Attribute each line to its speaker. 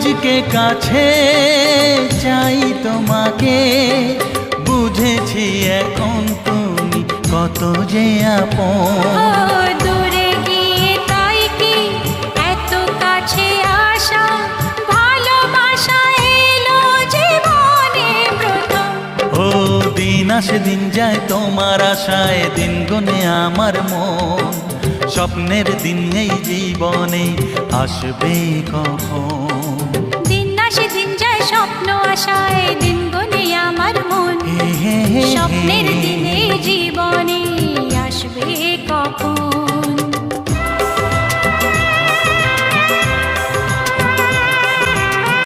Speaker 1: আজকে কাছে চাই তোমাকে, বুঝেছি এখন তুমি কত যে আপন।
Speaker 2: দূরে গিয়ে তাই কি এত কাছে আসা, ভালোবাসা এলো জীবনে প্রথম।
Speaker 1: ও দিন আসে দিন যায় তোমার আশায়, দিন গুনে আমার মন। স্বপ্নের দিন এই জীবনে আসবে কখন?
Speaker 2: দিন আসে দিন যায় স্বপ্ন আশায়, দিন গুনে আমার মন। স্বপ্নের দিনে জীবনে